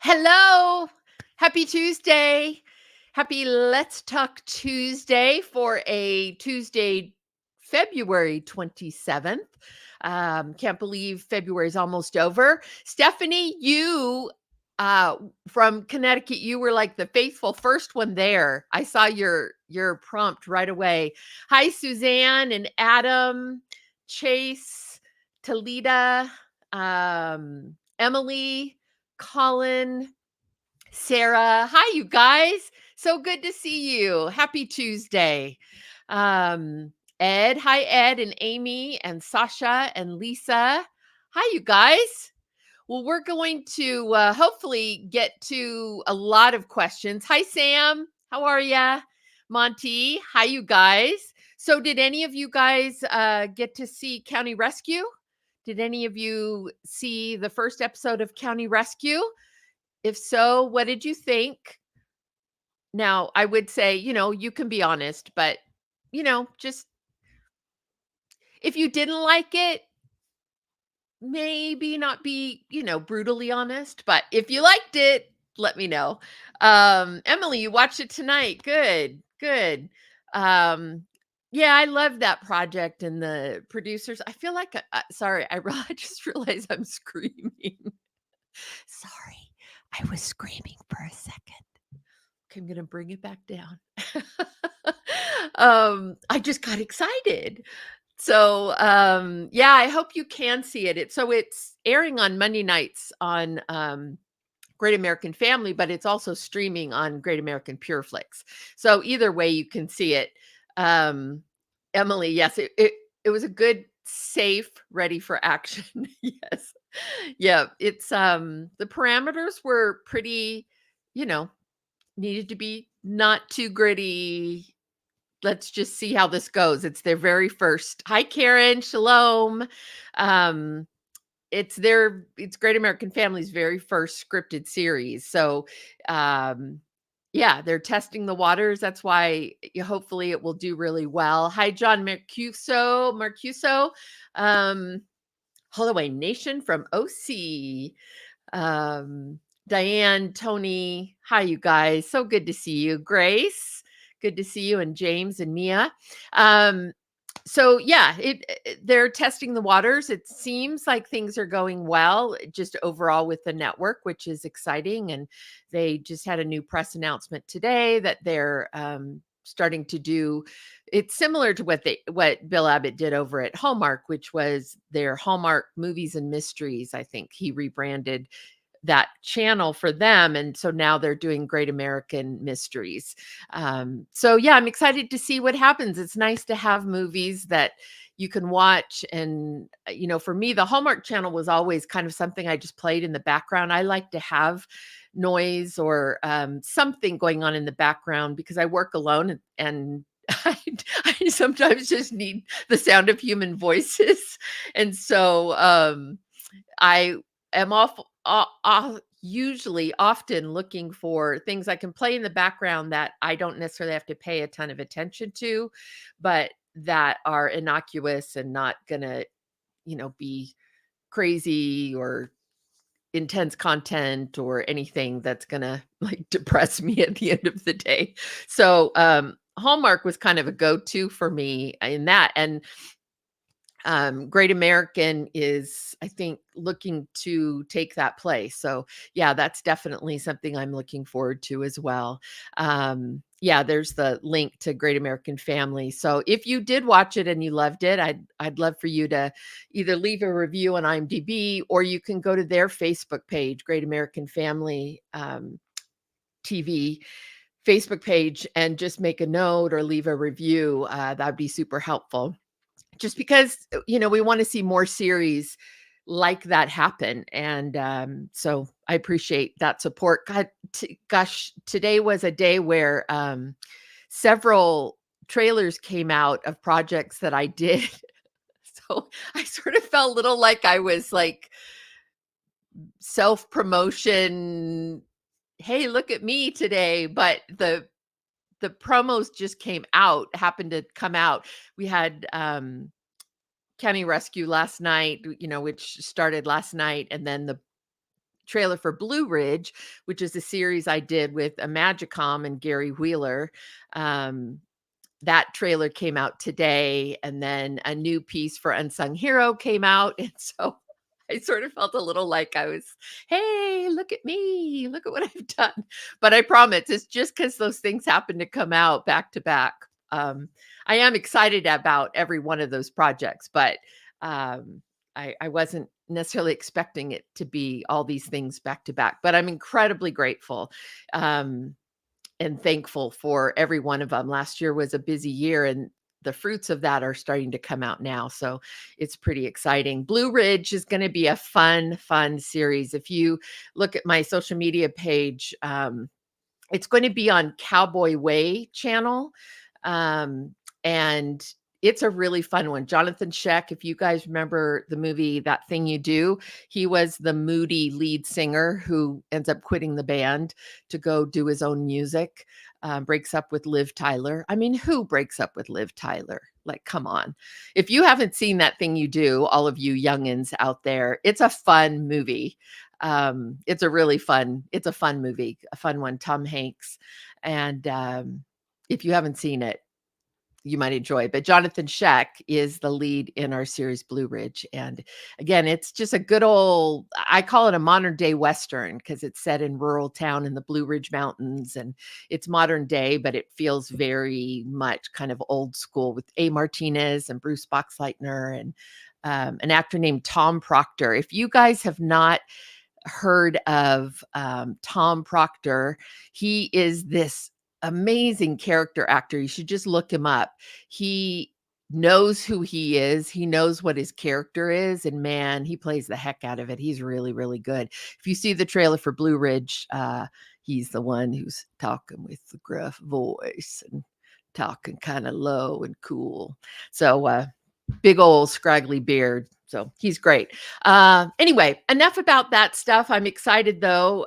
Hello. Happy Tuesday. Happy Let's Talk Tuesday for a Tuesday, February 27th. Can't believe February is almost over. Stephanie, you uh from Connecticut, you were like the faithful first one there. I saw your prompt right away. Hi, Suzanne and Adam, Chase, Talita, Emily, Colin, Sarah. Hi, you guys. So good to see you. Happy Tuesday. Um, Ed. Hi, Ed and Amy and Sasha and Lisa. Hi, you guys. Well, we're going to hopefully get to a lot of questions. Hi, Sam. How are ya? Monty. Hi, you guys. So, did any of you guys get to see County Rescue? Did any of you see the first episode of County Rescue? If so, what did you think? Now, I would say, you can be honest, but, just if you didn't like it, maybe not be, brutally honest, but if you liked it, let me know. Emily, you watched it tonight. Good, good. Um, yeah, I love that project and the producers. I feel like, sorry, I just realized I'm screaming. Sorry, I was screaming for a second. Okay, I'm gonna bring it back down. I just got excited. So, yeah, I hope you can see it. It's airing on Monday nights on Great American Family, but it's also streaming on Great American Pureflix. So either way, you can see it. Um, Emily, yes, it was a good, safe, ready for action. Yes, yeah. It's the parameters were pretty, you know, needed to be not too gritty. Let's just see how this goes. It's their very first. Hi, Karen. Shalom. Um, it's Great American Family's very first scripted series. So, yeah, they're testing the waters. That's why hopefully it will do really well. Hi, John Marcuso, um, Holloway Nation from OC. Um, Diane, Tony, hi, you guys. So good to see you. Grace, good to see you. And James and Mia. Um, so yeah, they're testing the waters. It seems like things are going well, just overall with the network, which is exciting. And they just had a new press announcement today that they're starting to do. It's similar to what Bill Abbott did over at Hallmark, which was their Hallmark Movies and Mysteries. I think he rebranded that channel for them, and so now they're doing Great American Mysteries. So yeah, I'm excited to see what happens. It's nice to have movies that you can watch, and for me, the Hallmark Channel was always kind of something I just played in the background. I like to have noise or something going on in the background because I work alone, and I sometimes just need the sound of human voices. And so I am usually often looking for things I can play in the background that I don't necessarily have to pay a ton of attention to, but that are innocuous and not gonna, be crazy or intense content or anything that's gonna like depress me at the end of the day. So Hallmark was kind of a go-to for me in that. And Great American is, I think, looking to take that place. So, yeah, that's definitely something I'm looking forward to as well. Yeah, there's the link to Great American Family. So, if you did watch it and you loved it, I'd love for you to either leave a review on IMDb or you can go to their Facebook page, Great American Family TV Facebook page, and just make a note or leave a review. That'd be super helpful just because we want to see more series like that happen. And so I appreciate that support. Gosh, today was a day where several trailers came out of projects that I did. So I sort of felt a little like I was like self promotion, hey, look at me today, but the promos just happened to come out. We had County Rescue last night, which started last night, and then trailer for Blue Ridge, which is a series I did with Imagicom and Gary Wheeler. That trailer came out today, and then a new piece for Unsung Hero came out, and so I sort of felt a little like I was, "Hey, look at me. Look at what I've done." But I promise it's just because those things happen to come out back to back. Um, I am excited about every one of those projects, but, um, I wasn't necessarily expecting it to be all these things back to back, but I'm incredibly grateful. Um and thankful for every one of them. Last year was a busy year, and the fruits of that are starting to come out now. So it's pretty exciting. Blue Ridge is going to be a fun series. If you look at my social media page, it's going to be on Cowboy Way channel. And it's a really fun one. Jonathan Sheck, if you guys remember the movie That Thing You Do, he was the moody lead singer who ends up quitting the band to go do his own music, breaks up with Liv Tyler. I mean, who breaks up with Liv Tyler? Like, come on. If you haven't seen That Thing You Do, all of you youngins out there, it's a fun movie. It's a fun movie, a fun one, Tom Hanks. And if you haven't seen it, you might enjoy. But Jonathan Sheck is the lead in our series Blue Ridge. And again, it's just a good old, I call it a modern day Western because it's set in rural town in the Blue Ridge Mountains. And it's modern day, but it feels very much kind of old school with A. Martinez and Bruce Boxleitner and an actor named Tom Proctor. If you guys have not heard of Tom Proctor, he is this amazing character actor. You should just look him up. He knows who he is. He knows what his character is. And man, he plays the heck out of it. He's really, really good. If you see the trailer for Blue Ridge, he's the one who's talking with the gruff voice and talking kind of low and cool. So big old scraggly beard. So he's great. Anyway, enough about that stuff. I'm excited though.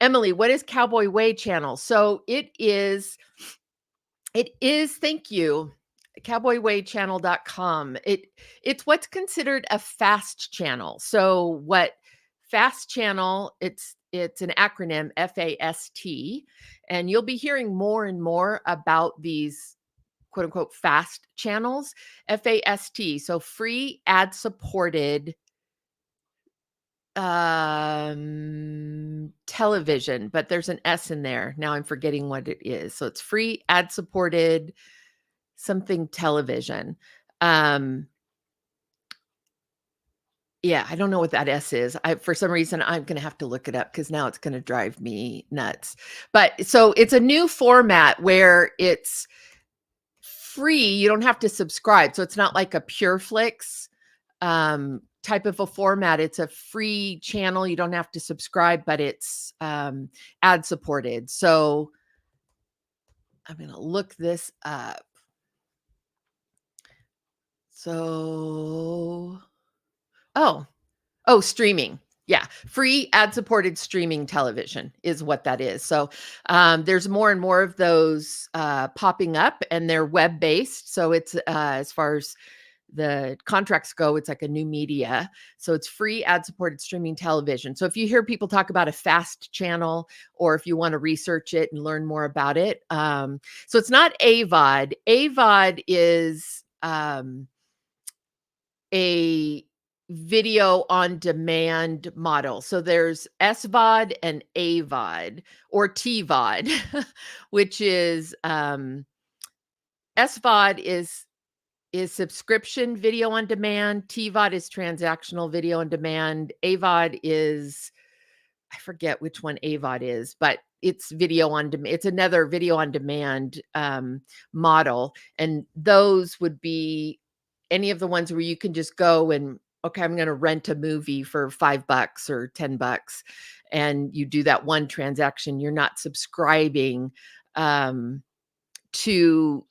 Emily, what is Cowboy Way channel? So it is, thank you, cowboywaychannel.com. It's what's considered a fast channel. So what fast channel, it's an acronym, FAST, and you'll be hearing more and more about these quote unquote fast channels, FAST. So free ad supported television, but there's an S in there. Now I'm forgetting what it is. So it's free ad supported something television. Yeah, I don't know what that S is. For some reason, I'm going to have to look it up because now it's going to drive me nuts. But so it's a new format where it's free. You don't have to subscribe. So it's not like a PureFlix type of a format. It's a free channel. You don't have to subscribe, but it's ad supported. So I'm going to look this up. So, streaming. Yeah, free ad-supported streaming television is what that is. So there's more and more of those popping up, and they're web-based. So it's as far as the contracts go, it's like a new media. So it's free ad-supported streaming television. So if you hear people talk about a fast channel, or if you want to research it and learn more about it, so it's not AVOD. AVOD is a video on demand model. So there's SVOD and AVOD or TVOD, which is SVOD is subscription video on demand. TVOD is transactional video on demand. AVOD is, I forget which one AVOD is, but it's video on demand. It's another video on demand model. And those would be any of the ones where you can just go and, okay, I'm going to rent a movie for $5 or $10. And you do that one transaction. You're not subscribing to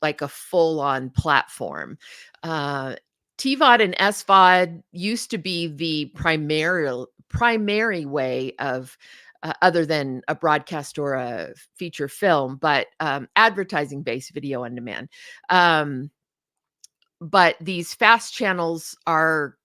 like a full-on platform. TVOD and SVOD used to be the primary way of other than a broadcast or a feature film, but advertising-based video on demand. But these fast channels are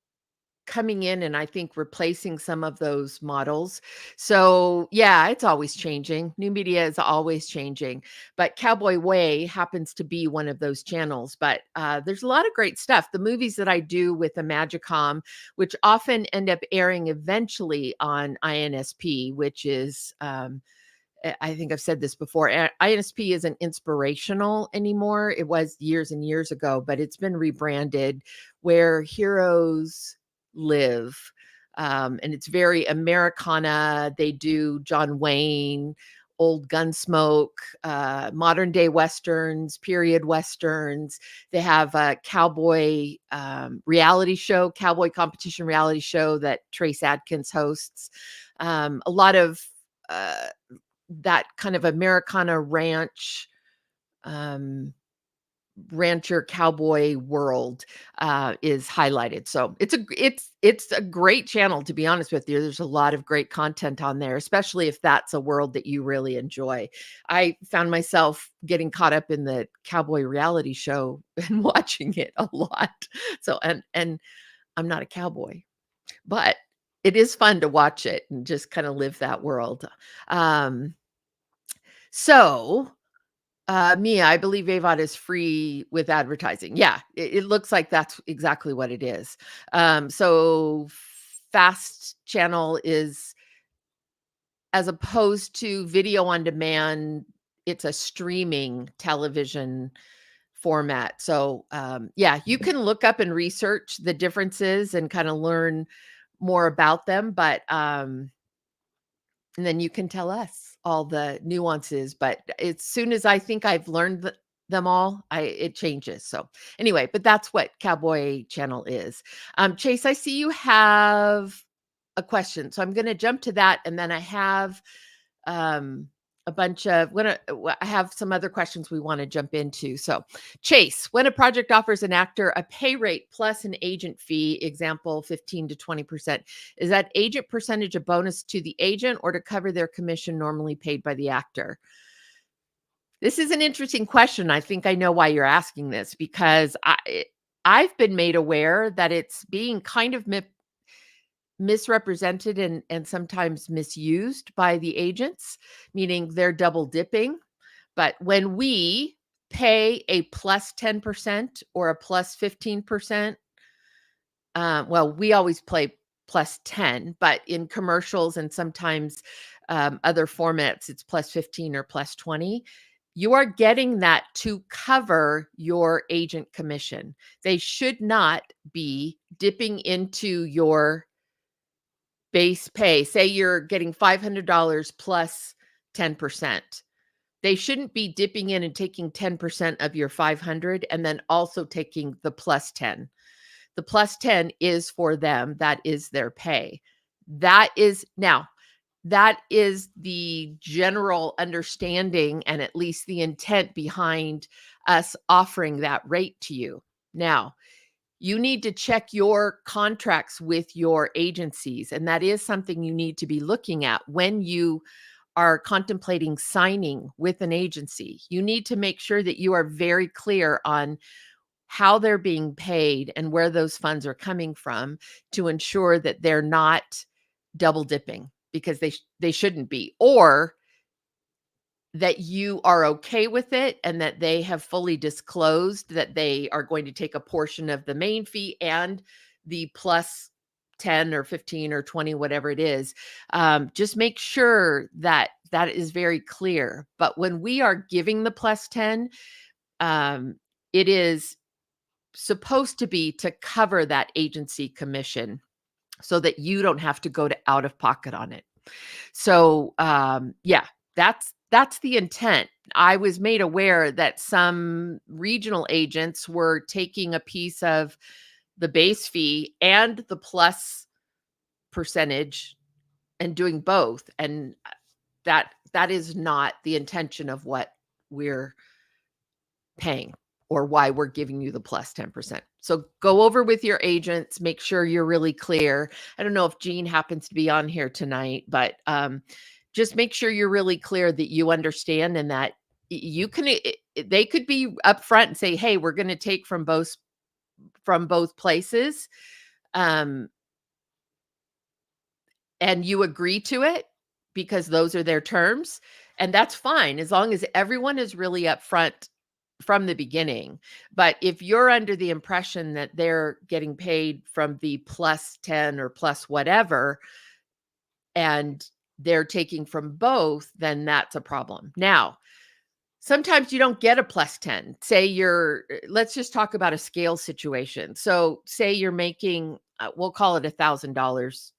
coming in and I think replacing some of those models. So, yeah, it's always changing. New media is always changing, but Cowboy Way happens to be one of those channels. But there's a lot of great stuff. The movies that I do with the Magicom, which often end up airing eventually on INSP, which is I think I've said this before. INSP isn't inspirational anymore. It was years and years ago, but it's been rebranded where heroes live. And it's very Americana. They do John Wayne, old Gunsmoke, modern day Westerns, period Westerns. They have a cowboy reality show, cowboy competition reality show that Trace Adkins hosts. A lot of uh, that kind of Americana ranch, um, rancher cowboy world is highlighted. So it's a great channel, to be honest with you. There's a lot of great content on there, especially if that's a world that you really enjoy. I found myself getting caught up in the cowboy reality show and watching it a lot. So and I'm not a cowboy, but it is fun to watch it and just kind of live that world. Um, so, Mia, I believe AVOD is free with advertising. Yeah, it looks like that's exactly what it is. So Fast Channel is, as opposed to video on demand, it's a streaming television format. So, yeah, you can look up and research the differences and kind of learn more about them, but and then you can tell us all the nuances, but as soon as I think I've learned them all, it changes. So anyway, but that's what Cowboy Channel is. Chase, I see you have a question, so I'm going to jump to that, and then I have um, a bunch of I have some other questions we want to jump into. So, Chase, when a project offers an actor a pay rate plus an agent fee, example 15 to 20%, is that agent percentage a bonus to the agent or to cover their commission normally paid by the actor? This is an interesting question. I think I know why you're asking this, because I've been made aware that it's being kind of misrepresented and sometimes misused by the agents, meaning they're double dipping. But when we pay a plus 10% or a plus 15%, well, we always play plus 10, but in commercials and sometimes other formats, it's plus 15 or plus 20. You are getting that to cover your agent commission. They should not be dipping into your base pay. Say you're getting $500 plus 10%. They shouldn't be dipping in and taking 10% of your 500 and then also taking the plus 10. The plus 10 is for them. That is their pay. That is the general understanding and at least the intent behind us offering that rate to you. Now, you need to check your contracts with your agencies, and that is something you need to be looking at when you are contemplating signing with an agency. You need to make sure that you are very clear on how they're being paid and where those funds are coming from to ensure that they're not double dipping, because they shouldn't be, or that you are okay with it and that they have fully disclosed that they are going to take a portion of the main fee and the plus 10 or 15 or 20, whatever it is. Just make sure that that is very clear. But when we are giving the plus 10, it is supposed to be to cover that agency commission so that you don't have to go to out of pocket on it. So, yeah, that's the intent. I was made aware that some regional agents were taking a piece of the base fee and the plus percentage and doing both, and that is not the intention of what we're paying or why we're giving you the plus 10%. So go over with your agents, make sure you're really clear. I don't know if Jean happens to be on here tonight, but just make sure you're really clear that you understand and that you can they could be upfront and say, "Hey, we're going to take from both places." and you agree to it because those are their terms, and that's fine as long as everyone is really upfront from the beginning. But if you're under the impression that they're getting paid from the plus 10 or plus whatever, and they're taking from both, then that's a problem. Now, sometimes you don't get a plus 10. Say let's just talk about a scale situation. So, say you're making, we'll call it $1,000.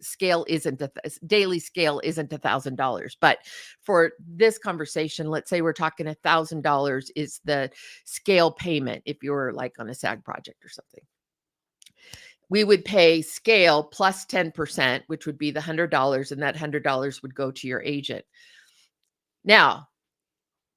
Scale isn't daily scale isn't $1,000, but for this conversation, let's say we're talking $1,000 is the scale payment if you're like on a SAG project or something. We would pay scale plus 10%, which would be the $100, and that $100 would go to your agent. Now,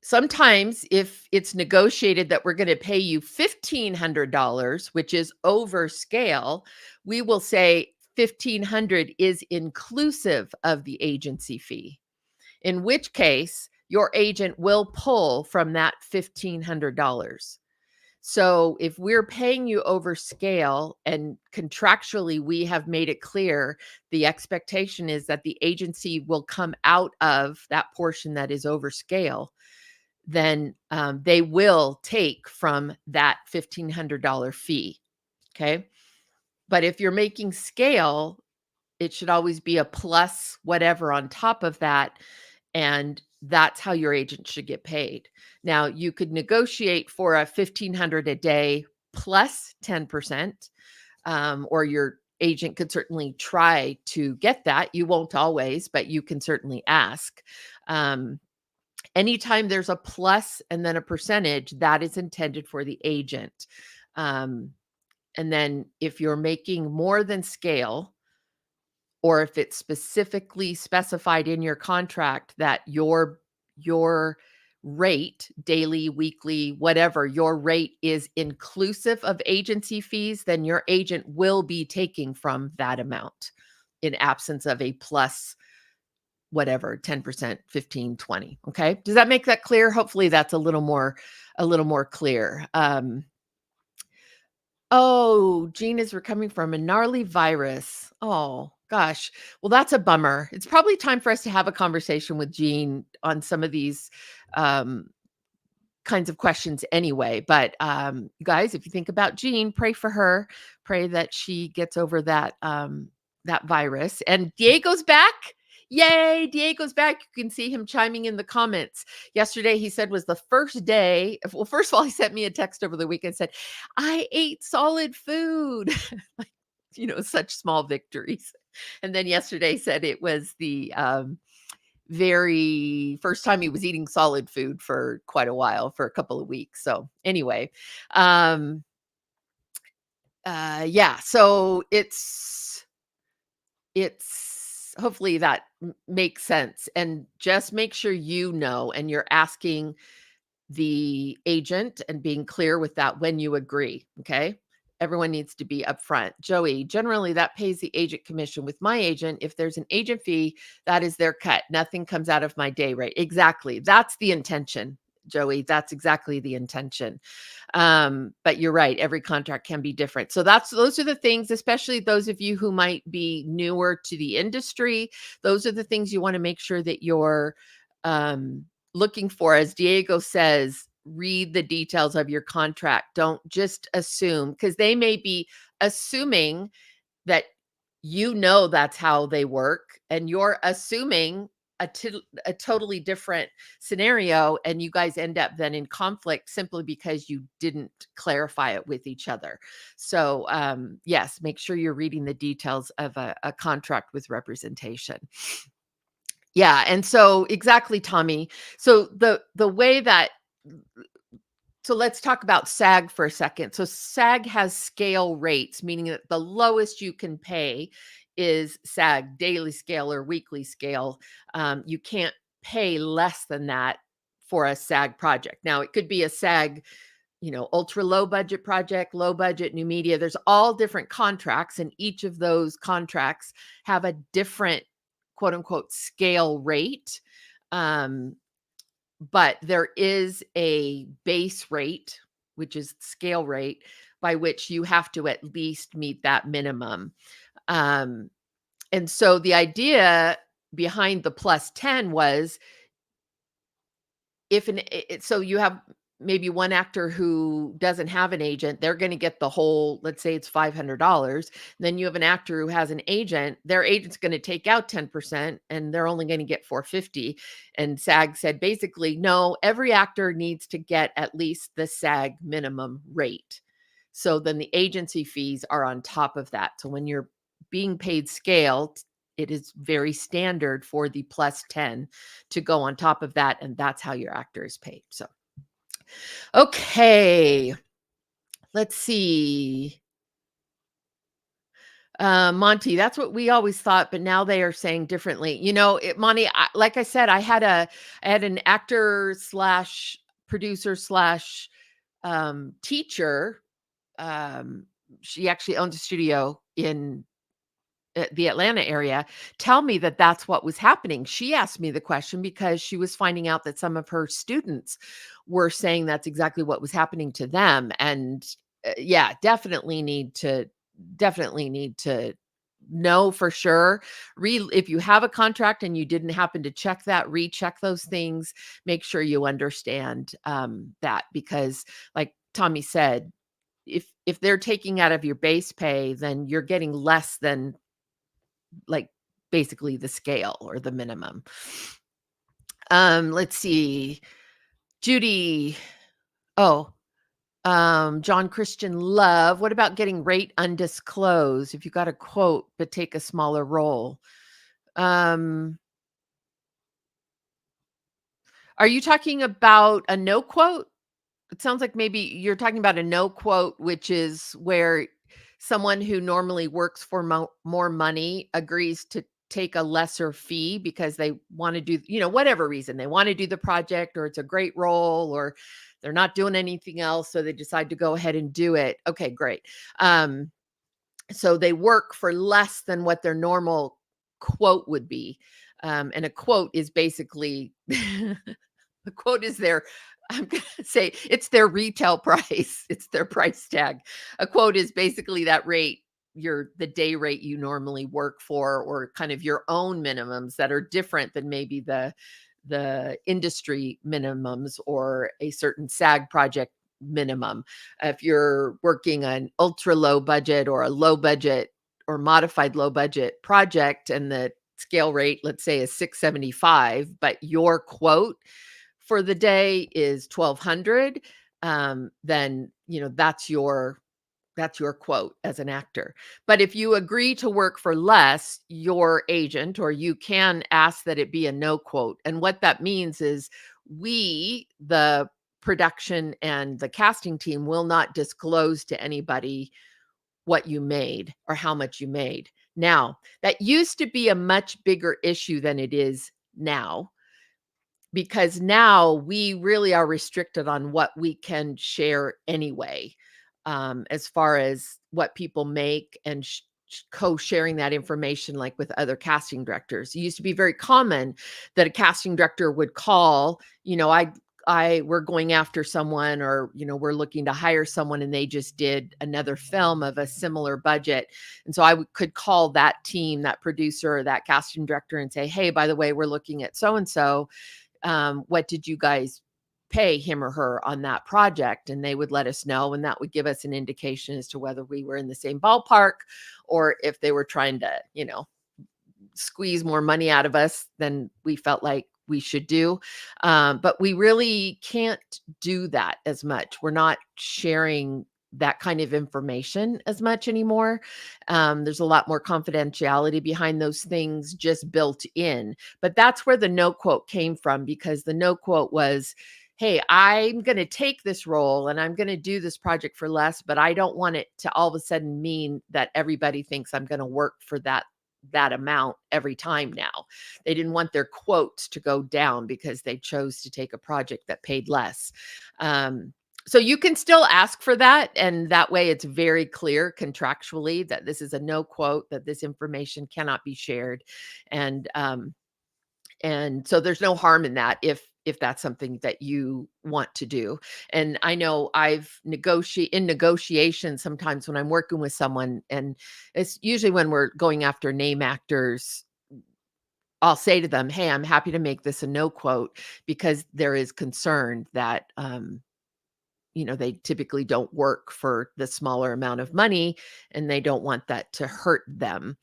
sometimes if it's negotiated that we're going to pay you $1,500, which is over scale, we will say 1,500 is inclusive of the agency fee, in which case your agent will pull from that $1,500. So if we're paying you over scale and contractually we have made it clear, the expectation is that the agency will come out of that portion that is over scale, then they will take from that $1,500 fee. Okay. But if you're making scale, it should always be a plus whatever on top of that. And that's how your agent should get paid. Now, you could negotiate for a $1,500 a day plus 10%, or your agent could certainly try to get that. You won't always, but you can certainly ask. Anytime there's a plus and then a percentage, that is intended for the agent. And then if you're making more than scale, or if it's specifically specified in your contract that your rate, daily, weekly, whatever, your rate is inclusive of agency fees, then your agent will be taking from that amount in absence of a plus whatever, 10%, 15, 20. Okay. Does that make that clear? Hopefully that's a little more clear. Oh, Jean is recovering from a gnarly virus. Oh gosh. Well, that's a bummer. It's probably time for us to have a conversation with Jean on some of these kinds of questions anyway. But you guys, if you think about Jean, pray for her. Pray that she gets over that that virus. And Diego's back. Yay, Diego's back. You can see him chiming in the comments. Yesterday, he said was the first day. Well, first of all, he sent me a text over the weekend, said, I ate solid food. Like, such small victories. And then yesterday said it was the very first time he was eating solid food for quite a while, for a couple of weeks. So anyway, yeah, so it's hopefully that makes sense. And just make sure and you're asking the agent and being clear with that when you agree. Okay. Everyone needs to be upfront. Joey, generally that pays the agent commission. With my agent, if there's an agent fee, that is their cut. Nothing comes out of my day rate. Exactly. That's the intention, Joey. That's exactly the intention. But you're right. Every contract can be different. So those are the things, especially those of you who might be newer to the industry. Those are the things you want to make sure that you're looking for. As Diego says, read the details of your contract. Don't just assume, because they may be assuming that that's how they work, and you're assuming a totally different scenario, and you guys end up then in conflict simply because you didn't clarify it with each other. So yes, make sure you're reading the details of a contract with representation. Yeah. And so exactly, Tommy. So the way that, so let's talk about SAG for a second. So SAG has scale rates, meaning that the lowest you can pay is SAG daily scale or weekly scale. You can't pay less than that for a SAG project. Now it could be a SAG, ultra low budget project, low budget, new media. There's all different contracts, and each of those contracts have a different quote unquote scale rate. But there is a base rate, which is scale rate, by which you have to at least meet that minimum. And so the idea behind the plus 10 was if so you have maybe one actor who doesn't have an agent, they're going to get the whole, let's say it's $500. Then you have an actor who has an agent, their agent's going to take out 10% and they're only going to get 450. And SAG said basically, no, every actor needs to get at least the SAG minimum rate. So then the agency fees are on top of that. So when you're being paid scale, it is very standard for the plus 10 to go on top of that. And that's how your actor is paid. So, okay, let's see. Monty, that's what we always thought, but now they are saying differently. Monty, like I said, I had an actor slash producer slash teacher. She actually owns a studio in the Atlanta area, tell me that that's what was happening. She asked me the question because she was finding out that some of her students were saying that's exactly what was happening to them. And yeah, definitely need to know for sure. If you have a contract and you didn't happen to check that, recheck those things. Make sure you understand that, because like Tommy said, if they're taking out of your base pay, then you're getting less than like basically the scale or the minimum. Let's see. Judy. Oh, John Christian Love. What about getting rate undisclosed if you got a quote but take a smaller role? Are you talking about a no quote? It sounds like maybe you're talking about a no quote, which is where someone who normally works for more money agrees to take a lesser fee because they want to do, whatever reason they want to do the project, or it's a great role, or they're not doing anything else. So they decide to go ahead and do it. Okay, great. So they work for less than what their normal quote would be. And a quote is basically, the quote is I'm going to say it's their retail price. It's their price tag. A quote is basically that rate, the day rate you normally work for, or kind of your own minimums that are different than maybe the industry minimums or a certain SAG project minimum. If you're working an ultra low budget or a low budget or modified low budget project and the scale rate, let's say, is 675, but your quote for the day is 1,200, then that's your quote as an actor. But if you agree to work for less, your agent, or you can ask that it be a no quote. And what that means is we, the production and the casting team, will not disclose to anybody what you made or how much you made. Now, that used to be a much bigger issue than it is now, because now we really are restricted on what we can share anyway, as far as what people make and co-sharing that information, like with other casting directors. It used to be very common that a casting director would call, we're going after someone, or we're looking to hire someone, and they just did another film of a similar budget, and so could call that team, that producer or that casting director, and say, hey, by the way, we're looking at so and so. What did you guys pay him or her on that project? And they would let us know, and that would give us an indication as to whether we were in the same ballpark, or if they were trying to squeeze more money out of us than we felt like we should do. But we really can't do that as much. We're not sharing that kind of information as much anymore. There's a lot more confidentiality behind those things just built in. But that's where the no quote came from, because the no quote was, hey, I'm going to take this role and I'm going to do this project for less, but I don't want it to all of a sudden mean that everybody thinks I'm going to work for that amount every time now. They didn't want their quotes to go down because they chose to take a project that paid less. So you can still ask for that, and that way it's very clear contractually that this is a no quote, that this information cannot be shared. And so there's no harm in that. if that's something that you want to do. And I know I've in negotiation sometimes when I'm working with someone, and it's usually when we're going after name actors, I'll say to them, "Hey, I'm happy to make this a no quote because there is concern that they typically don't work for the smaller amount of money and they don't want that to hurt them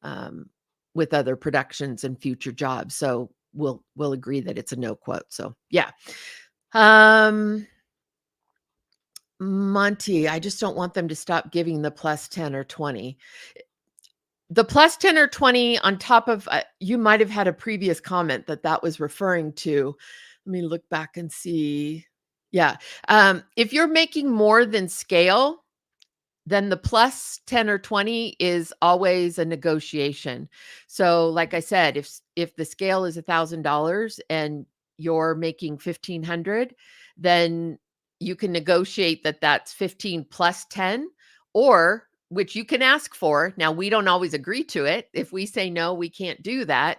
um, with other productions and future jobs." So we'll agree that it's a no quote. So yeah. Um Monty, I just don't want them to stop giving the plus 10 or 20. The plus 10 or 20 on top of you might have had a previous comment that was referring to. Let me look back and see. Yeah. If you're making more than scale, then the plus 10 or 20 is always a negotiation. So like I said, if the scale is $1,000 and you're making 1,500, then you can negotiate that that's 15 plus 10, or which you can ask for. Now we don't always agree to it. If we say no, we can't do that,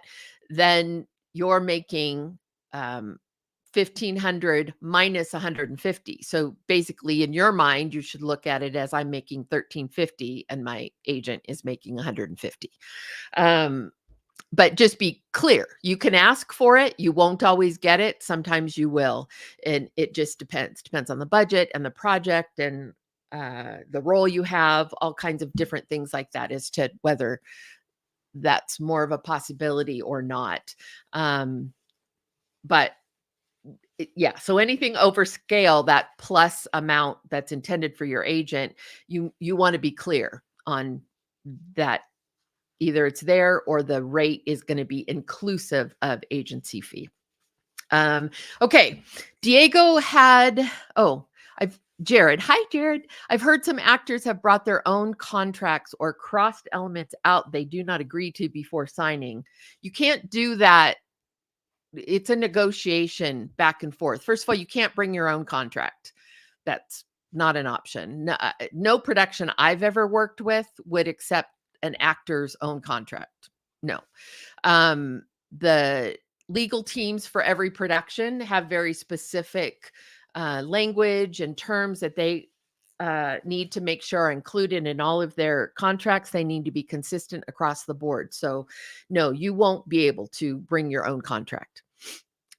then you're making 1,500 minus 150. So basically in your mind, you should look at it as I'm making 1,350 and my agent is making 150. But just be clear. You can ask for it. You won't always get it. Sometimes you will. And it just depends on the budget and the project and the role you have, all kinds of different things like that as to whether that's more of a possibility or not. But yeah, so anything over scale, that plus amount that's intended for your agent, you want to be clear on that. Either it's there or the rate is going to be inclusive of agency fee. Okay. Diego had, Jared. Hi, Jared. I've heard some actors have brought their own contracts or crossed elements out they do not agree to before signing. You can't do that. It's a negotiation back and forth. First of all, you can't bring your own contract. That's not an option. No production I've ever worked with would accept an actor's own contract. No. The legal teams for every production have very specific language and terms that they need to make sure are included in all of their contracts. They need to be consistent across the board. So, no, you won't be able to bring your own contract.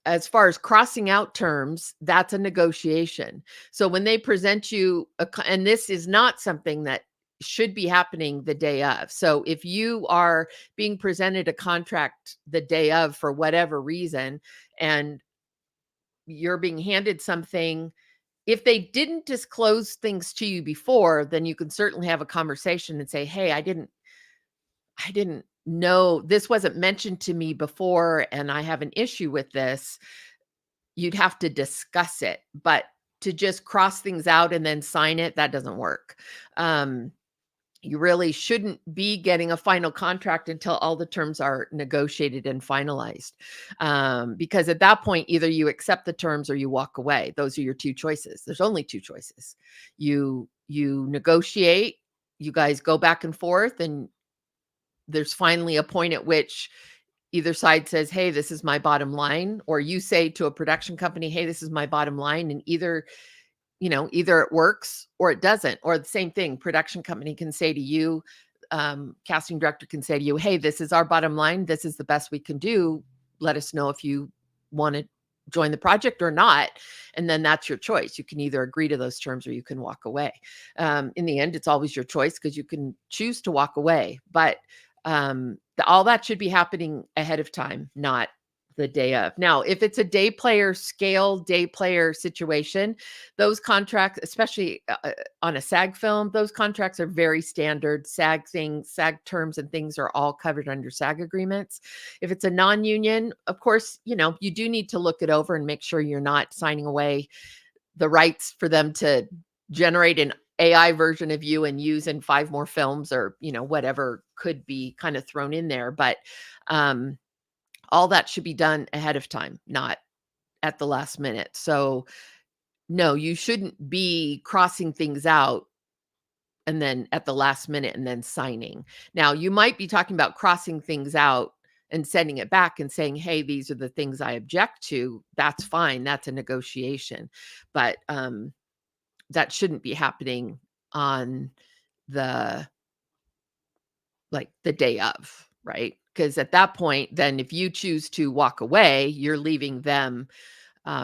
As far as crossing out terms, that's a negotiation. So when they present you, and this is not something that should be happening the day of. So if you are being presented a contract the day of for whatever reason, and you're being handed something, if they didn't disclose things to you before, then you can certainly have a conversation and say, "Hey, I didn't know, this wasn't mentioned to me before and I have an issue with this." You'd have to discuss it, but to just cross things out and then sign it, that doesn't work. You really shouldn't be getting a final contract until all the terms are negotiated and finalized. Because at that point, either you accept the terms or you walk away. Those are your two choices. There's only two choices. You negotiate, you guys go back and forth, and there's finally a point at which either side says, "Hey, this is my bottom line," or you say to a production company, "Hey, this is my bottom line." And either it works or it doesn't. Or the same thing, production company can say to you, casting director can say to you, "Hey, this is our bottom line. This is the best we can do. Let us know if you want to join the project or not." And then that's your choice. You can either agree to those terms or you can walk away. In the end, it's always your choice because you can choose to walk away. But all that should be happening ahead of time, not the day of. Now, if it's a day player situation, those contracts, especially on a SAG film, those contracts are very standard. SAG terms and things are all covered under SAG agreements. If it's a non-union, of course, you do need to look it over and make sure you're not signing away the rights for them to generate an AI version of you and use in 5 more films, or, whatever could be kind of thrown in there. But all that should be done ahead of time, not at the last minute. So no, you shouldn't be crossing things out and then at the last minute and then signing. Now, you might be talking about crossing things out and sending it back and saying, hey, these are the things I object to, that's fine. That's a negotiation. But that shouldn't be happening on the the day of, right? Because at that point, then if you choose to walk away, you're leaving them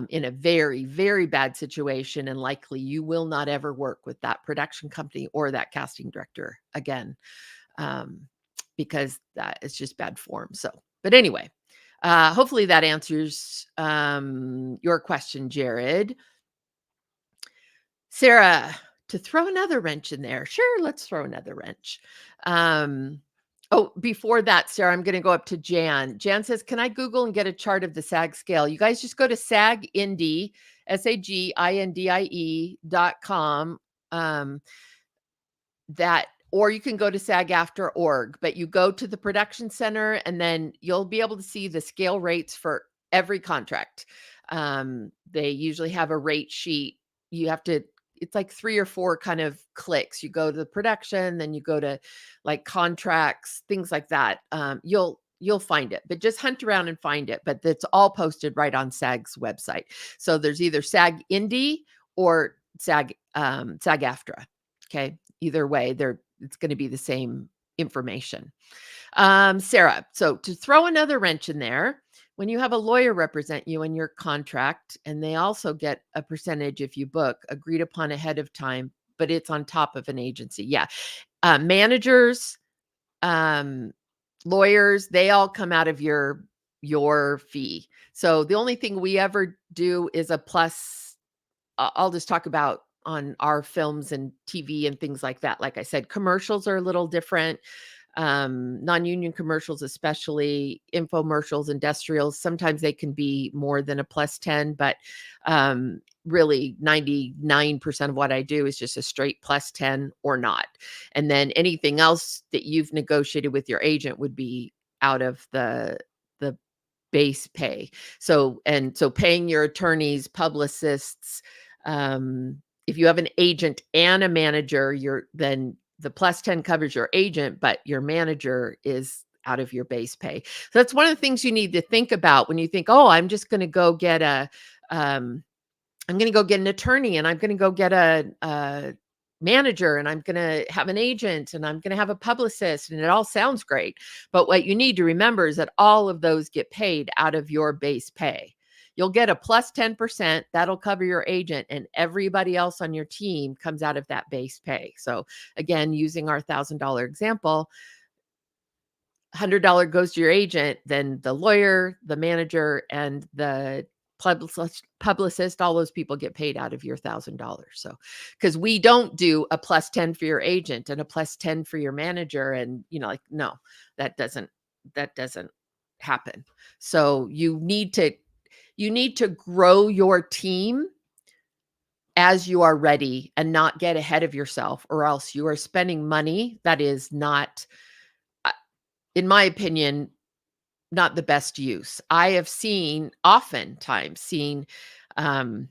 in a very, very bad situation. And likely you will not ever work with that production company or that casting director again, um, because that is just bad form. So, but anyway, hopefully that answers your question, Jared. Sarah, to throw another wrench in there. Sure, let's throw another wrench. Oh, before that, Sarah, I'm going to go up to Jan. Jan says, can I Google and get a chart of the SAG scale? You guys just go to SAGIndie, SAGINDIE.com. Or you can go to SAG-AFTRA.org, but you go to the production center and then you'll be able to see the scale rates for every contract. They usually have a rate sheet. You have to, it's like 3 or 4 kind of clicks. You go to the production, then you go to like contracts, things like that. You'll find it, but just hunt around and find it. But it's all posted right on SAG's website. So there's either SAG Indie or SAG-AFTRA. Okay. Either way, it's going to be the same information. Sarah, so to throw another wrench in there, when you have a lawyer represent you in your contract, and they also get a percentage if you book agreed upon ahead of time, but it's on top of an agency. Yeah. Managers, lawyers, they all come out of your fee. So the only thing we ever do is a plus. I'll just talk about on our films and TV and things like that. Like I said, commercials are a little different. Non-union commercials, especially infomercials, industrials, sometimes they can be more than a plus 10, but really 99% of what I do is just a straight plus 10 or not. And then anything else that you've negotiated with your agent would be out of the base pay. So paying your attorneys, publicists, if you have an agent and a manager, then the plus 10 covers your agent, but your manager is out of your base pay. So that's one of the things you need to think about when you think, oh, I'm just going to go get I'm going to go get an attorney, and I'm going to go get a manager, and I'm going to have an agent, and I'm going to have a publicist, and it all sounds great. But what you need to remember is that all of those get paid out of your base pay. You'll get a plus 10%, that'll cover your agent, and everybody else on your team comes out of that base pay. So again, using our $1,000 example, $100 goes to your agent, then the lawyer, the manager, and the publicist, all those people get paid out of your $1,000. So, because we don't do a plus 10 for your agent and a plus 10 for your manager, and no, that doesn't happen. So you need to grow your team as you are ready and not get ahead of yourself, or else you are spending money that is not, in my opinion, not the best use. I have oftentimes seen, like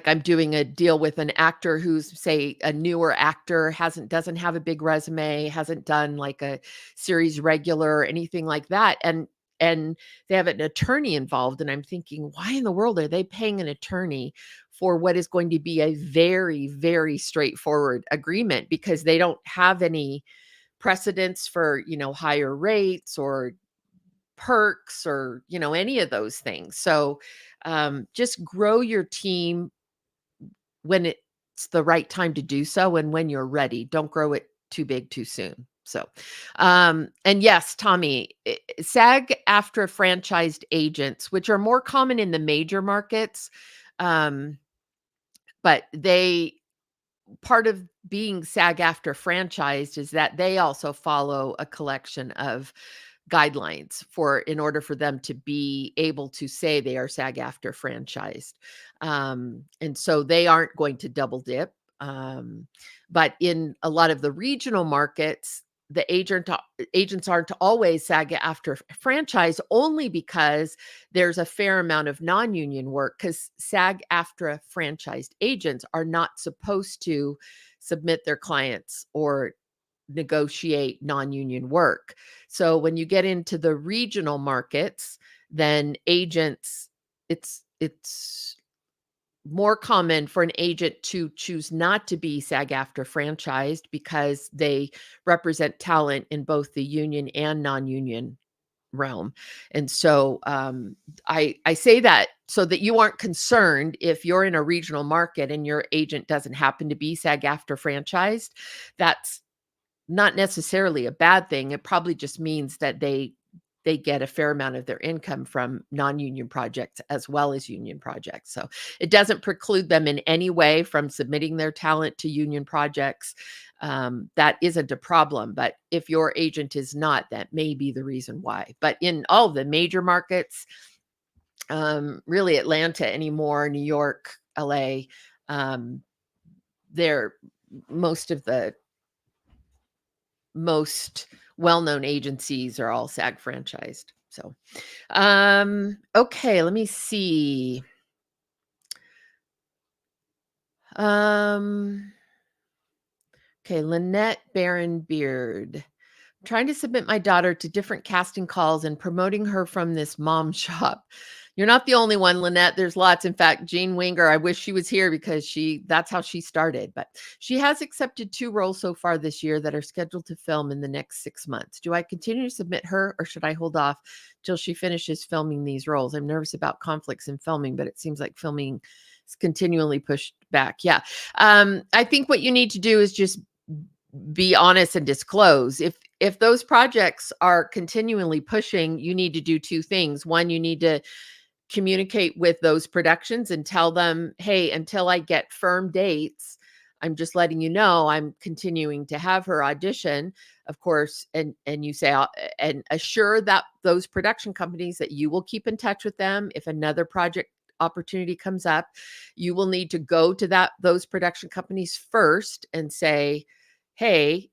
I'm doing a deal with an actor who's, say, a newer actor, doesn't have a big resume, hasn't done like a series regular or anything like that. And they have an attorney involved. And I'm thinking, why in the world are they paying an attorney for what is going to be a very, very straightforward agreement? Because they don't have any precedents for, higher rates or perks or, any of those things. So just grow your team when it's the right time to do so and when you're ready. Don't grow it too big too soon. So, and yes, Tommy, SAG-AFTRA franchised agents, which are more common in the major markets, but part of being SAG-AFTRA franchised is that they also follow a collection of guidelines in order for them to be able to say they are SAG-AFTRA franchised. And so they aren't going to double dip. But in a lot of the regional markets, the agents aren't always SAG-AFTRA franchise, only because there's a fair amount of non-union work, because SAG-AFTRA franchised agents are not supposed to submit their clients or negotiate non-union work. So when you get into the regional markets, then agents, it's more common for an agent to choose not to be SAG-AFTRA franchised because they represent talent in both the union and non-union realm. And so I say that so that you aren't concerned if you're in a regional market and your agent doesn't happen to be SAG-AFTRA franchised. That's not necessarily a bad thing. It probably just means that they get a fair amount of their income from non-union projects as well as union projects. So it doesn't preclude them in any way from submitting their talent to union projects. That isn't a problem. But if your agent is not, that may be the reason why. But in all the major markets, really Atlanta anymore, New York, LA, they're most of the most well-known agencies are all SAG franchised. So, okay, let me see. Okay, Lynette Barron Beard. Trying to submit my daughter to different casting calls and promoting her from this mom shop. You're not the only one, Lynette. There's lots. In fact, Jean Winger, I wish she was here because that's how she started. But she has accepted 2 roles so far this year that are scheduled to film in the next 6 months. Do I continue to submit her or should I hold off till she finishes filming these roles? I'm nervous about conflicts in filming, but it seems like filming is continually pushed back. Yeah. I think what you need to do is just be honest and disclose. If those projects are continually pushing, you need to do 2 things. One, you need to communicate with those productions and tell them, hey, until I get firm dates, I'm just letting you know I'm continuing to have her audition, of course. And you say, and assure that those production companies that you will keep in touch with them. If another project opportunity comes up, you will need to go to those production companies first and say, hey,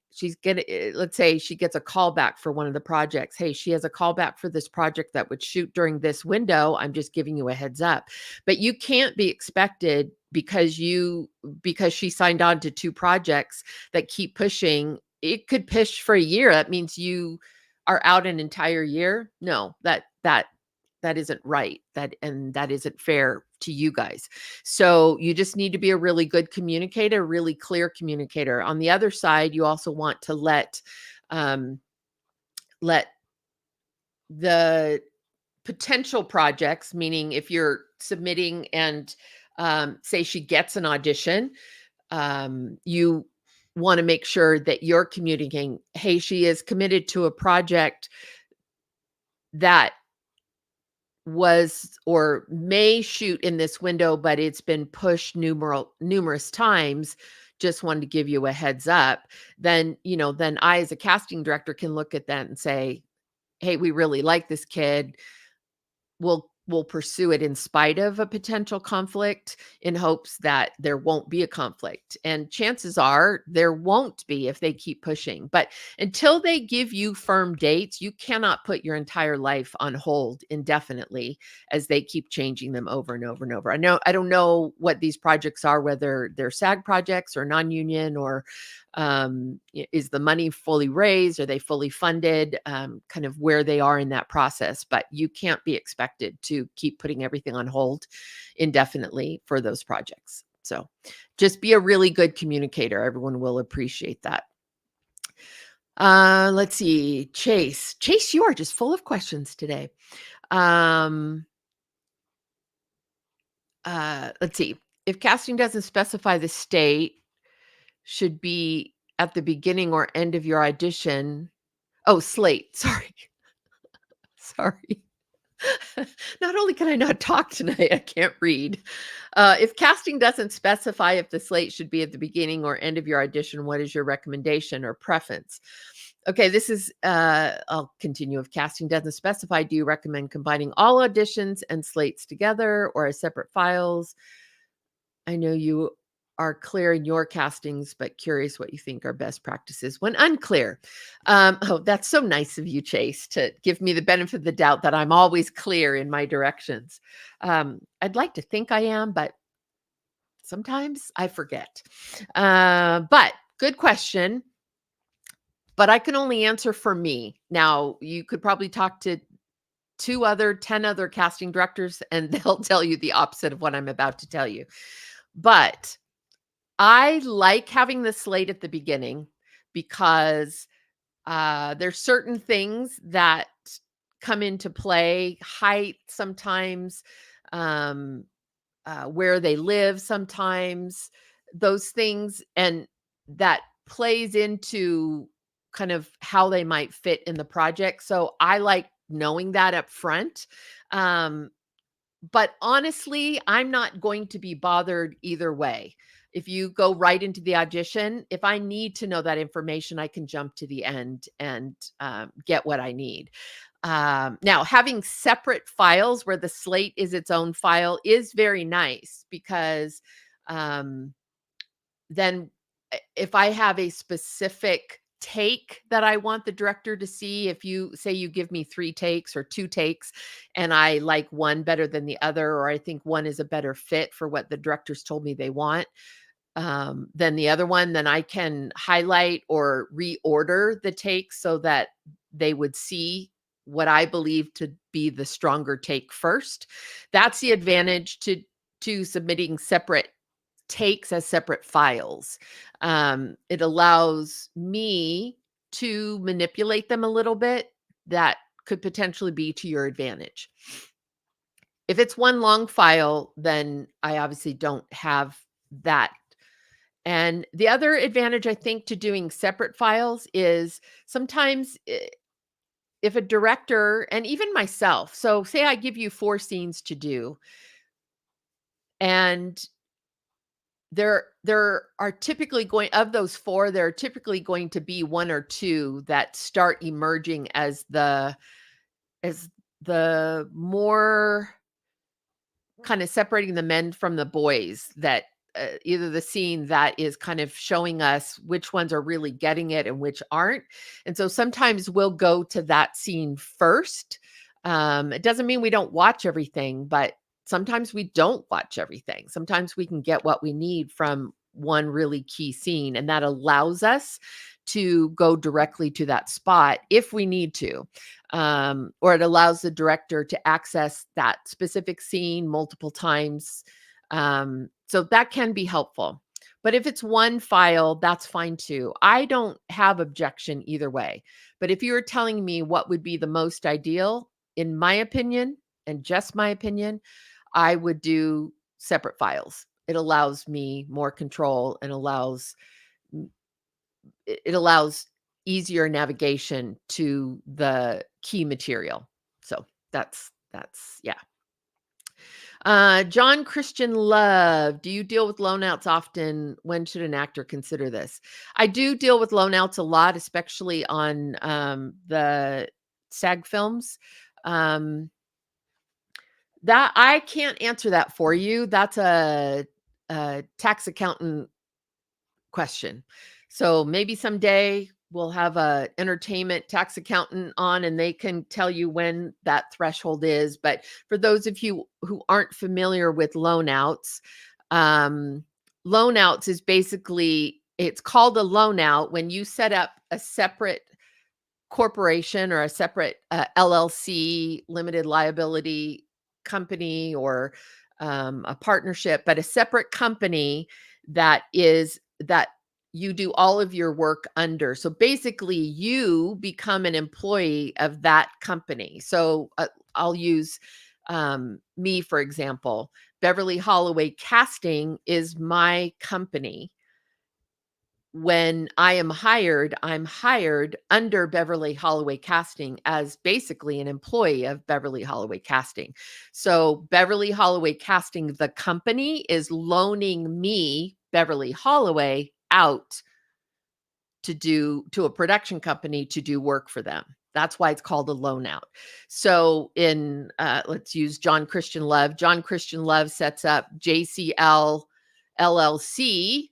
let's say she gets a call back for one of the projects. Hey, she has a call back for this project that would shoot during this window. I'm just giving you a heads up. But you can't be expected because she signed on to 2 projects that keep pushing. It could push for a year. That means you are out an entire year. No, that isn't right. That isn't fair to you guys. So you just need to be a really good communicator, really clear communicator. On the other side, you also want to let the potential projects, meaning if you're submitting and say she gets an audition, you want to make sure that you're communicating, hey, she is committed to a project that was or may shoot in this window, but it's been pushed numerous times. Just wanted to give you a heads up. Then I, as a casting director, can look at that and say, hey, we really like this kid. We'll pursue it in spite of a potential conflict in hopes that there won't be a conflict. And chances are there won't be if they keep pushing. But until they give you firm dates, you cannot put your entire life on hold indefinitely as they keep changing them over and over and over. I don't know what these projects are, whether they're SAG projects or non-union, or is the money fully raised? Are they fully funded? Kind of where they are in that process. But you can't be expected to keep putting everything on hold indefinitely for those projects. So just be a really good communicator. Everyone will appreciate that. Let's see. Chase, you are just full of questions today. Let's see. If casting doesn't specify the state, should be at the beginning or end of your audition. Oh, slate. Sorry. Sorry. Not only can I not talk tonight, I can't read. If casting doesn't specify if the slate should be at the beginning or end of your audition, what is your recommendation or preference? Okay, this is, I'll continue. If casting doesn't specify, do you recommend combining all auditions and slates together or as separate files? I know you are clear in your castings, but curious what you think are best practices when unclear. Oh, that's so nice of you, Chase, to give me the benefit of the doubt that I'm always clear in my directions. I'd like to think I am, but sometimes I forget. But good question. but I can only answer for me. Now, you could probably talk to 10 other casting directors, and they'll tell you the opposite of what I'm about to tell you. But I like having the slate at the beginning because there's certain things that come into play, height sometimes, um, where they live sometimes, those things, and that plays into kind of how they might fit in the project. So I like knowing that up front. Um, but honestly, I'm not going to be bothered either way. If you go right into the audition, if I need to know that information, I can jump to the end and get what I need. Now, having separate files where the slate is its own file is very nice because um, then if I have a specific take that I want the director to see, if you say you give me 3 takes or 2 takes and I like one better than the other, or I think one is a better fit for what the directors told me they want, than the other one, then I can highlight or reorder the takes so that they would see what I believe to be the stronger take first. That's the advantage to submitting separate takes as separate files. It allows me to manipulate them a little bit. That could potentially be to your advantage. If it's one long file, then I obviously don't have that. And the other advantage I think to doing separate files is sometimes if a director and even myself, so say I give you 4 scenes to do, and there are typically going of those 4, there are typically going to be 1 or 2 that start emerging as the more kind of separating the men from the boys, that either the scene that is kind of showing us which ones are really getting it and which aren't. And so sometimes we'll go to that scene first. It doesn't mean we don't watch everything, but sometimes we don't watch everything. Sometimes we can get what we need from one really key scene, and that allows us to go directly to that spot if we need to. Or it allows the director to access that specific scene multiple times. So that can be helpful. But if it's one file, that's fine too. I don't have objection either way. But if you were telling me what would be the most ideal, in my opinion, and just my opinion, I would do separate files. It allows me more control and it allows easier navigation to the key material. So that's yeah. John Christian Love, do you deal with loanouts often? When should an actor consider this? I do deal with loanouts a lot, especially on the SAG films. That I can't answer that for you. That's a tax accountant question. So maybe someday we'll have a entertainment tax accountant on and they can tell you when that threshold is. But for those of you who aren't familiar with loanouts, loanouts is basically, it's called a loanout when you set up a separate corporation or a separate LLC, limited liability company, or a partnership, but a separate company that you do all of your work under. So basically, you become an employee of that company. So I'll use me, for example. Beverly Holloway Casting is my company. When I am hired, I'm hired under Beverly Holloway Casting as basically an employee of Beverly Holloway Casting. So Beverly Holloway Casting, the company, is loaning me, Beverly Holloway, out to a production company to do work for them. That's why it's called a loan out. So in let's use John Christian Love. John Christian Love sets up JCL LLC,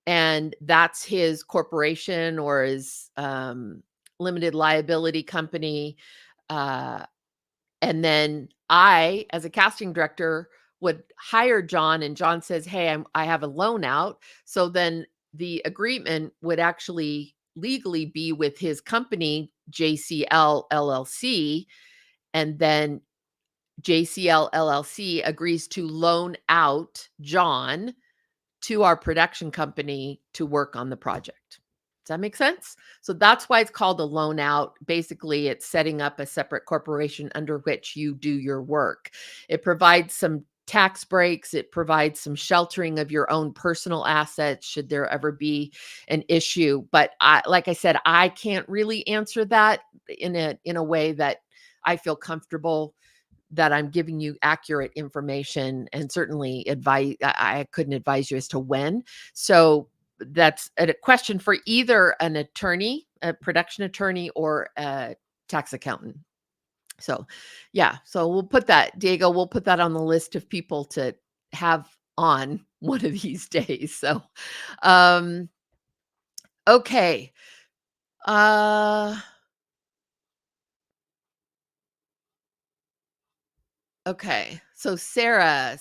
and that's his corporation or his limited liability company. And then I, as a casting director, would hire John, and John says, "Hey, I have a loan out." So then the agreement would actually legally be with his company, JCL LLC, and then JCL LLC agrees to loan out John to our production company to work on the project. Does that make sense? So that's why it's called a loan out. Basically, it's setting up a separate corporation under which you do your work. It provides some tax breaks. It provides some sheltering of your own personal assets should there ever be an issue. But like I said, I can't really answer that in a way that I feel comfortable that I'm giving you accurate information, and certainly advice. I couldn't advise you as to when. So that's a question for either an attorney, a production attorney, or a tax accountant. So, yeah. So we'll put that, Diego, we'll put that on the list of people to have on one of these days. So, um, okay. Uh, Okay. So Sarah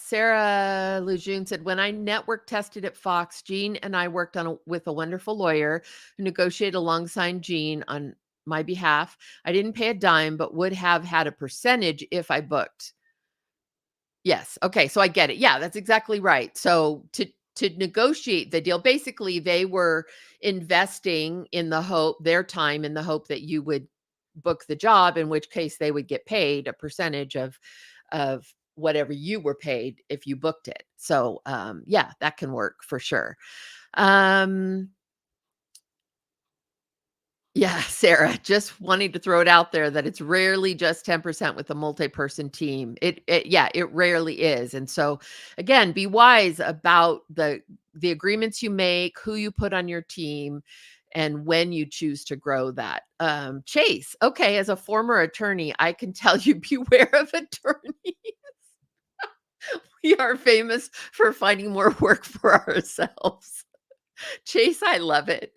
Lejeune said, when I network tested at Fox, Gene and I worked with a wonderful lawyer who negotiated alongside Gene on my behalf. I didn't pay a dime, but would have had a percentage if I booked. Yes. Okay. So I get it. Yeah, that's exactly right. So to negotiate the deal, basically they were investing in the hope, their time in the hope that you would book the job, in which case they would get paid a percentage of whatever you were paid if you booked it. So yeah, that can work for sure. Um yeah, Sarah, just wanting to throw it out there that it's rarely just 10% with a multi-person team. Yeah, it rarely is. And so again, be wise about the agreements you make, who you put on your team, and when you choose to grow that. Chase, okay, as a former attorney, I can tell you beware of attorney. We are famous for finding more work for ourselves. Chase, I love it.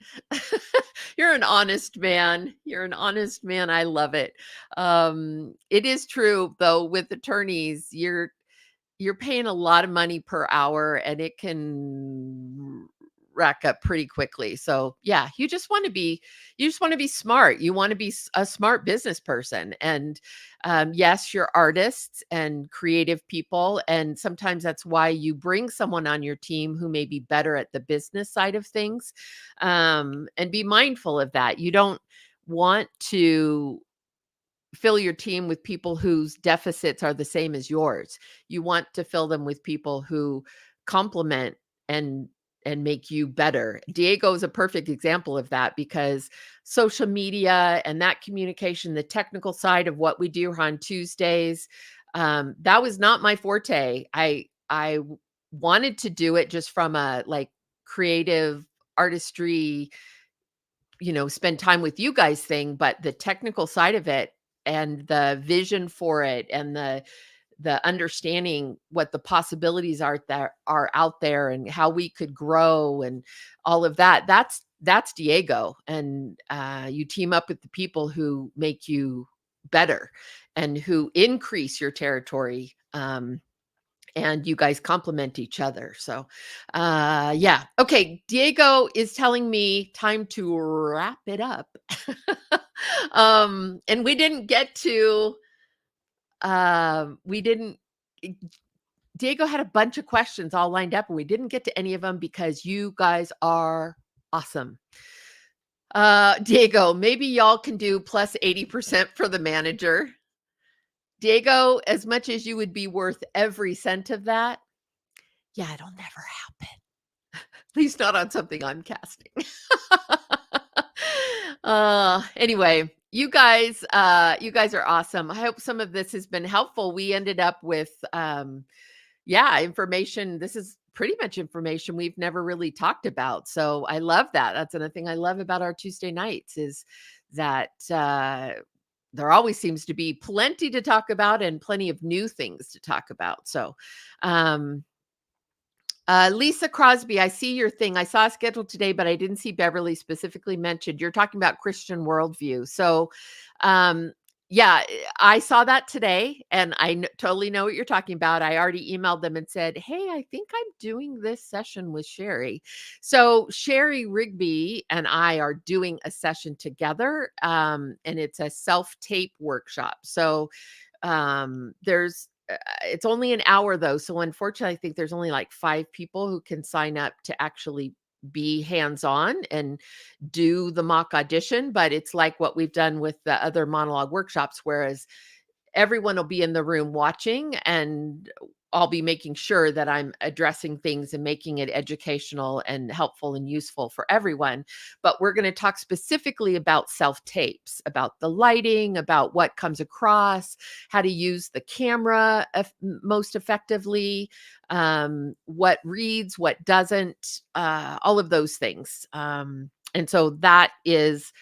You're an honest man. You're an honest man. I love it. It is true though, with attorneys, you're paying a lot of money per hour and it can rack up pretty quickly. So, yeah, you just want to be smart. You want to be a smart business person. And yes, you're artists and creative people, and sometimes that's why you bring someone on your team who may be better at the business side of things. And be mindful of that. You don't want to fill your team with people whose deficits are the same as yours. You want to fill them with people who complement and and make you better. Diego is a perfect example of that because social media and that communication, the technical side of what we do on Tuesdays, that was not my forte. I wanted to do it just from a like creative artistry, spend time with you guys thing, but the technical side of it and the vision for it and the understanding what the possibilities are that are out there and how we could grow and all of that, that's Diego. And you team up with the people who make you better and who increase your territory. And you guys complement each other. So, yeah. Okay. Diego is telling me time to wrap it up. And we didn't get to, we didn't, eh, Diego had a bunch of questions all lined up and we didn't get to any of them because you guys are awesome. Diego, maybe y'all can do plus 80% for the manager. Diego, as much as you would be worth every cent of that, yeah, it'll never happen. At least not on something I'm casting. Anyway, you guys are awesome. I hope some of this has been helpful. We ended up with yeah, information. This is pretty much information we've never really talked about. So I love that. That's another thing I love about our Tuesday nights is that there always seems to be plenty to talk about and plenty of new things to talk about. So um Lisa Crosby, I see your thing. I saw a schedule today, but I didn't see Beverly specifically mentioned. You're talking about Christian worldview. So, um, Yeah, I saw that today, and I totally know what you're talking about. I already emailed them and said, "Hey, I think I'm doing this session with Sherry." So Sherry Rigby and I are doing a session together, and it's a self-tape workshop. So there's it's only an hour though, so unfortunately, I think there's only like 5 people who can sign up to actually be hands-on and do the mock audition, but it's like what we've done with the other monologue workshops, whereas everyone will be in the room watching, and I'll be making sure that I'm addressing things and making it educational and helpful and useful for everyone. But we're going to talk specifically about self tapes, about the lighting, about what comes across, how to use the camera most effectively, what reads, what doesn't, all of those things. And so that is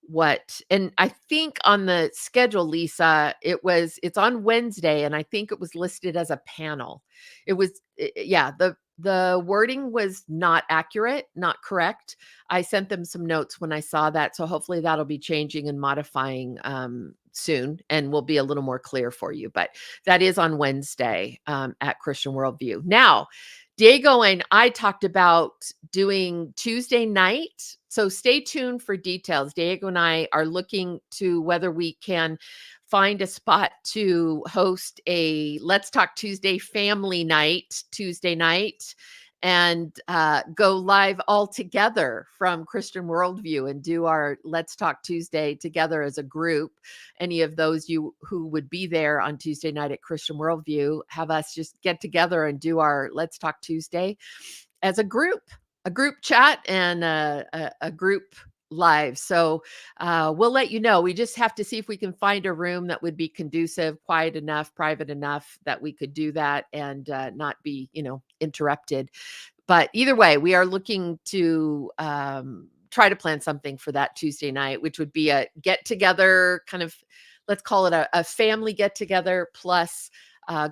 what, and I think on the schedule, Lisa, it's on Wednesday, and I think it was listed as a panel. It was yeah, the wording was not accurate, not correct. I sent them some notes when I saw that, so hopefully that'll be changing and modifying soon, and will be a little more clear for you. But that is on Wednesday at Christian Worldview. Now, Diego and I talked about doing Tuesday night. So stay tuned for details. Diego and I are looking to whether we can find a spot to host a Let's Talk Tuesday family night Tuesday night, and go live all together from Christian Worldview and do our Let's Talk Tuesday together as a group. Any of those you who would be there on Tuesday night at Christian Worldview, have us just get together and do our Let's Talk Tuesday as a group chat and a group live. So we'll let you know. We just have to see if we can find a room that would be conducive, quiet enough, private enough that we could do that and not be, interrupted. But either way, we are looking to try to plan something for that Tuesday night, which would be a get together kind of, let's call it a family get together plus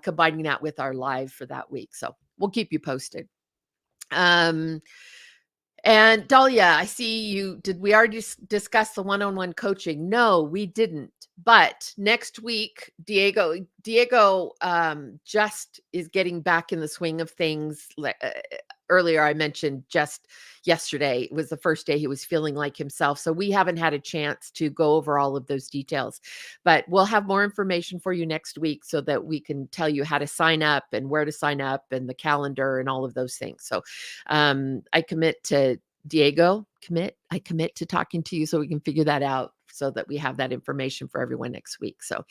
combining that with our live for that week. So we'll keep you posted. Um, and Dahlia, I see you. Did we already discuss the one-on-one coaching? No, we didn't. But next week, Diego just is getting back in the swing of things. Earlier, I mentioned just yesterday was the first day he was feeling like himself. So we haven't had a chance to go over all of those details, but we'll have more information for you next week so that we can tell you how to sign up and where to sign up and the calendar and all of those things. So I commit to I commit to talking to you so we can figure that out so that we have that information for everyone next week. So,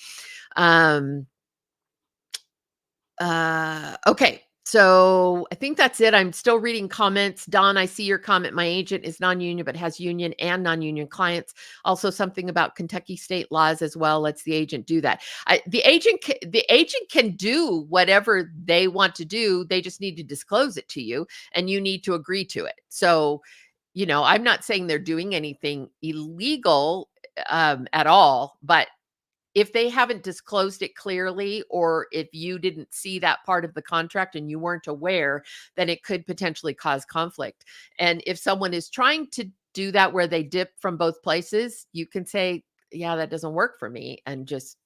okay. So I think that's it. I'm still reading comments. Don, I see your comment. My agent is non-union, but has union and non-union clients. Also something about Kentucky state laws as well. Lets the agent do that. The agent can do whatever they want to do. They just need to disclose it to you and you need to agree to it. So, I'm not saying they're doing anything illegal at all, but if they haven't disclosed it clearly, or if you didn't see that part of the contract and you weren't aware, then it could potentially cause conflict. And if someone is trying to do that where they dip from both places, you can say, yeah, that doesn't work for me, and just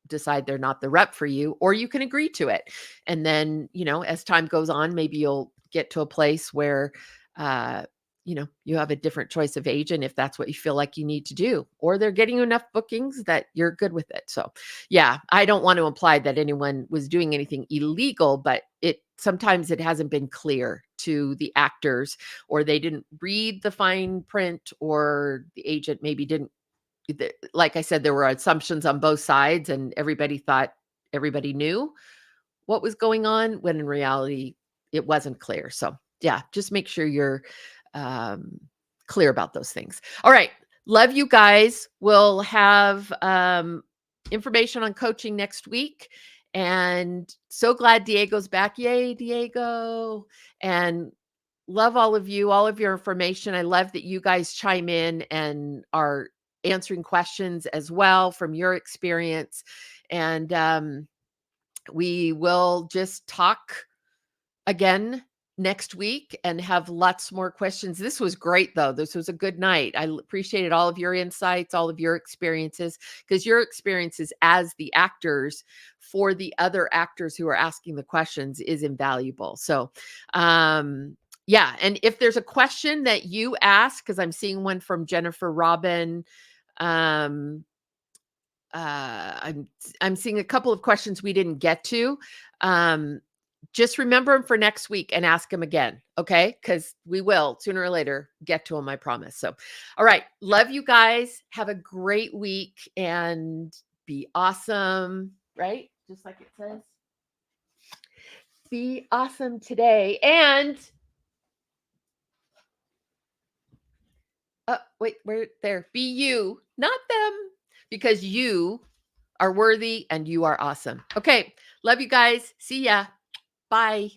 decide they're not the rep for you, or you can agree to it. And then, as time goes on, maybe you'll get to a place where, you have a different choice of agent if that's what you feel like you need to do, or they're getting you enough bookings that you're good with it. So, yeah, I don't want to imply that anyone was doing anything illegal, but sometimes it hasn't been clear to the actors, or they didn't read the fine print, or the agent maybe didn't. Like I said, there were assumptions on both sides, and everybody thought everybody knew what was going on, when in reality, it wasn't clear. So, yeah, just make sure you're um, clear about those things. All right. Love you guys. We'll have information on coaching next week. And so glad Diego's back. Yay, Diego. And love all of you, all of your information. I love that you guys chime in and are answering questions as well from your experience. And we will just talk again next week and have lots more questions. This was great, though. This was a good night. Appreciated all of your insights, all of your experiences, because your experiences as the actors for the other actors who are asking the questions is invaluable. So, yeah. And if there's a question that you ask, because I'm seeing one from Jennifer Robin, um, I'm seeing a couple of questions we didn't get to. Just remember them for next week and ask them again, okay? Because we will sooner or later get to them, I promise. So, all right, love you guys. Have a great week and be awesome, right? Just like it says. Be awesome today. And wait, where there? Be you, not them, because you are worthy and you are awesome. Okay, love you guys. See ya. Bye.